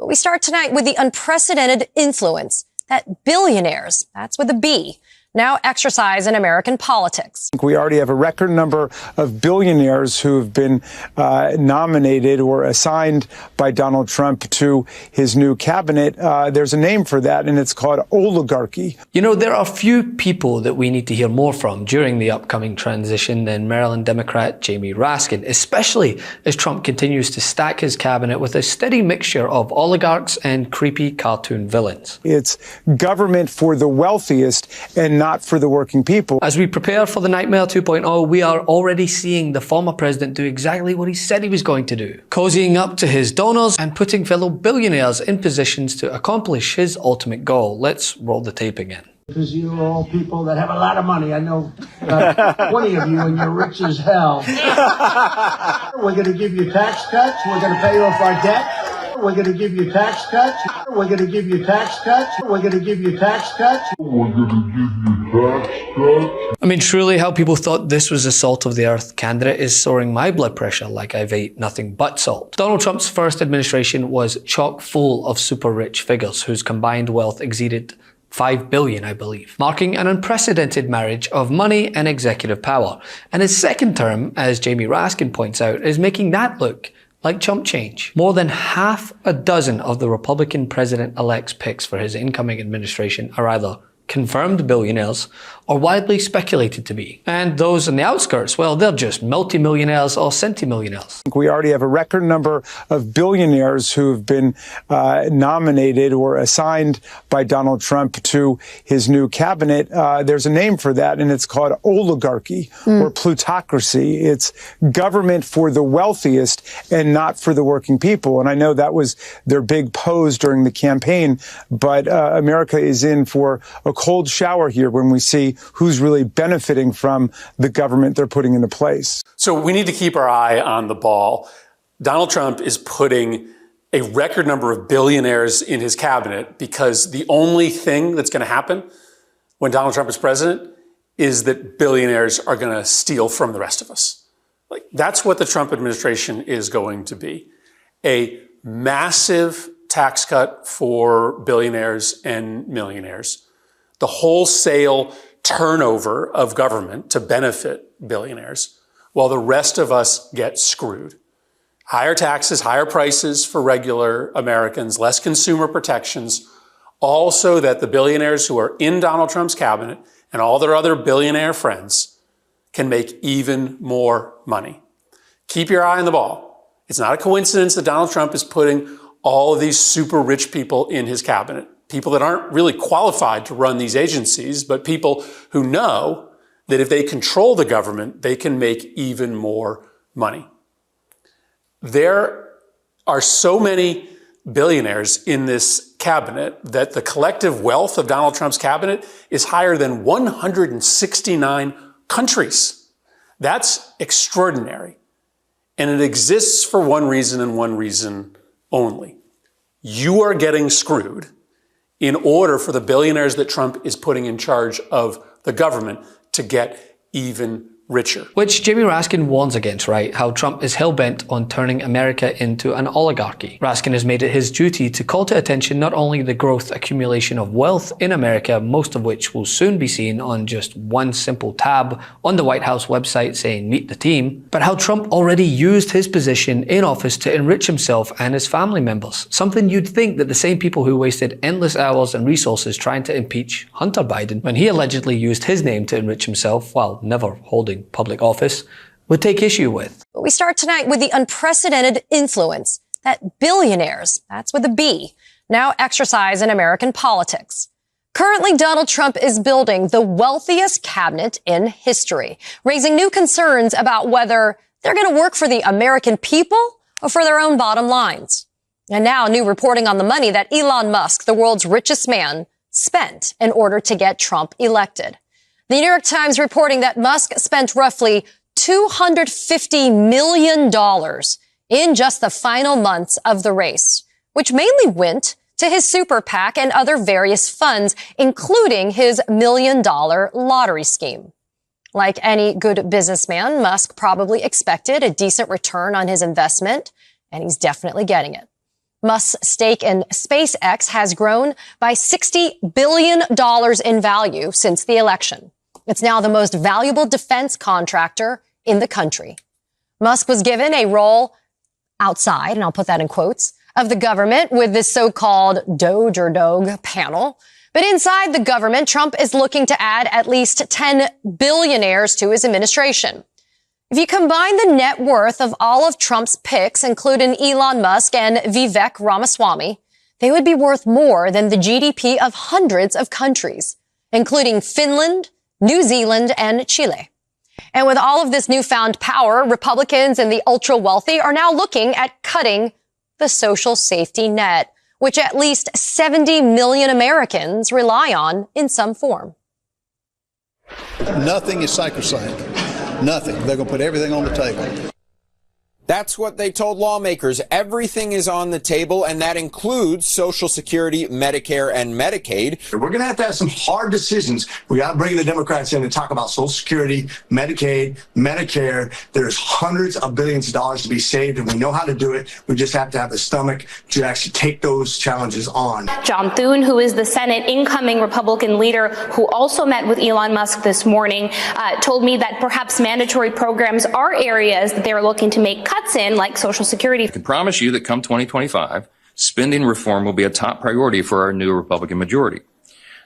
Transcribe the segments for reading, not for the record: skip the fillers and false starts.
But we start tonight with the unprecedented influence that billionaires, that's with a B, now exercise in American politics. We already have a record number of billionaires who have been nominated or assigned by Donald Trump to his new cabinet. There's a name for that, and it's called oligarchy. You know, there are few people that we need to hear more from during the upcoming transition than Maryland Democrat Jamie Raskin, especially as Trump continues to stack his cabinet with a steady mixture of oligarchs and creepy cartoon villains. It's government for the wealthiest and not for the working people. As we prepare for the Nightmare 2.0, we are already seeing the former president do exactly what he said he was going to do, cozying up to his donors and putting fellow billionaires in positions to accomplish his ultimate goal. Let's roll the tape again. Because you're all people that have a lot of money. I know 20 of you, and you're rich as hell. We're going to give you tax cuts. We're going to pay off our debt. We're going to give you tax cuts. We're going to give you tax cuts. We're going to give you tax cuts. We're going to give you tax cuts. I mean, truly how people thought this was a salt of the earth candidate is soaring my blood pressure like I've ate nothing but salt. Donald Trump's first administration was chock full of super rich figures whose combined wealth exceeded $5 billion, I believe, marking an unprecedented marriage of money and executive power. And his second term, as Jamie Raskin points out, is making that look like chump change. More than half a dozen of the Republican president-elect's picks for his incoming administration are either confirmed billionaires or widely speculated to be. And those on the outskirts, well, they're just multimillionaires or centimillionaires. We already have a record number of billionaires who have been nominated or assigned by Donald Trump to his new cabinet. There's a name for that, and it's called oligarchy or plutocracy. It's government for the wealthiest and not for the working people. And I know that was their big pose during the campaign, but America is in for a cold shower here when we see who's really benefiting from the government they're putting into place. So we need to keep our eye on the ball. Donald Trump is putting a record number of billionaires in his cabinet because the only thing that's going to happen when Donald Trump is president is that billionaires are going to steal from the rest of us. Like, that's what the Trump administration is going to be. A massive tax cut for billionaires and millionaires. The wholesale turnover of government to benefit billionaires, while the rest of us get screwed. Higher taxes, higher prices for regular Americans, less consumer protections, all so that the billionaires who are in Donald Trump's cabinet and all their other billionaire friends can make even more money. Keep your eye on the ball. It's not a coincidence that Donald Trump is putting all of these super rich people in his cabinet. People that aren't really qualified to run these agencies, but people who know that if they control the government, they can make even more money. There are so many billionaires in this cabinet that the collective wealth of Donald Trump's cabinet is higher than 169 countries. That's extraordinary. And it exists for one reason and one reason only. You are getting screwed in order for the billionaires that Trump is putting in charge of the government to get even richer. Which Jamie Raskin warns against, right? How Trump is hell-bent on turning America into an oligarchy. Raskin has made it his duty to call to attention not only the growth accumulation of wealth in America, most of which will soon be seen on just one simple tab on the White House website saying meet the team, but how Trump already used his position in office to enrich himself and his family members. Something you'd think that the same people who wasted endless hours and resources trying to impeach Hunter Biden when he allegedly used his name to enrich himself while never holding public office would take issue with. But we start tonight with the unprecedented influence that billionaires, that's with a B, now exercise in American politics. Currently, Donald Trump is building the wealthiest cabinet in history, raising new concerns about whether they're going to work for the American people or for their own bottom lines. And now new reporting on the money that Elon Musk, the world's richest man, spent in order to get Trump elected. The New York Times reporting that Musk spent roughly $250 million in just the final months of the race, which mainly went to his super PAC and other various funds, including his $1 million lottery scheme. Like any good businessman, Musk probably expected a decent return on his investment, and he's definitely getting it. Musk's stake in SpaceX has grown by $60 billion in value since the election. It's now the most valuable defense contractor in the country. Musk was given a role outside, and I'll put that in quotes, of the government with this so-called Doge or Doge panel. But inside the government, Trump is looking to add at least 10 billionaires to his administration. If you combine the net worth of all of Trump's picks, including Elon Musk and Vivek Ramaswamy, they would be worth more than the GDP of hundreds of countries, including Finland, New Zealand, and Chile. And with all of this newfound power, Republicans and the ultra-wealthy are now looking at cutting the social safety net, which at least 70 million Americans rely on in some form. Nothing is sacrosanct. Nothing. They're going to put everything on the table. That's what they told lawmakers. Everything is on the table, and that includes Social Security, Medicare, and Medicaid. We're going to have some hard decisions. We got to bring the Democrats in and talk about Social Security, Medicaid, Medicare. There's hundreds of billions of dollars to be saved, and we know how to do it. We just have to have the stomach to actually take those challenges on. John Thune, who is the Senate incoming Republican leader, who also met with Elon Musk this morning, told me that perhaps mandatory programs are areas that they are looking to make cuts in, like Social Security. I can promise you that come 2025, spending reform will be a top priority for our new Republican majority.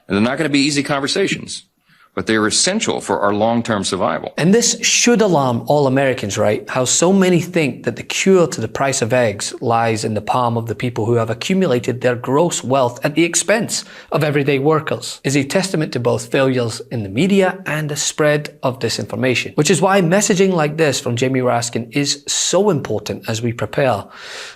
And they're not going to be easy conversations, but they're essential for our long-term survival. And this should alarm all Americans, right? How so many think that the cure to the price of eggs lies in the palm of the people who have accumulated their gross wealth at the expense of everyday workers is a testament to both failures in the media and the spread of disinformation, which is why messaging like this from Jamie Raskin is so important as we prepare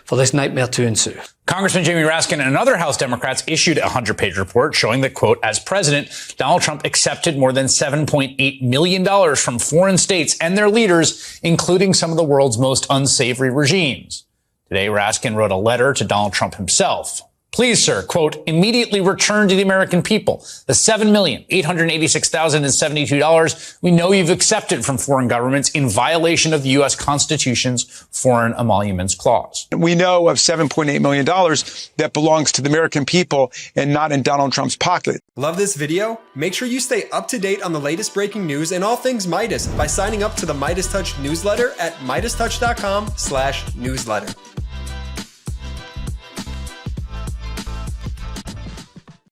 for this nightmare to ensue. Congressman Jamie Raskin and other House Democrats issued a 100-page report showing that, quote, as president, Donald Trump accepted more than $7.8 million from foreign states and their leaders, including some of the world's most unsavory regimes. Today, Raskin wrote a letter to Donald Trump himself. Please, sir, quote, immediately return to the American people the $7,886,072 we know you've accepted from foreign governments in violation of the U.S. Constitution's Foreign Emoluments Clause. We know of $7.8 million that belongs to the American people and not in Donald Trump's pocket. Love this video? Make sure you stay up to date on the latest breaking news and all things Midas by signing up to the MeidasTouch newsletter at MeidasTouch.com/newsletter.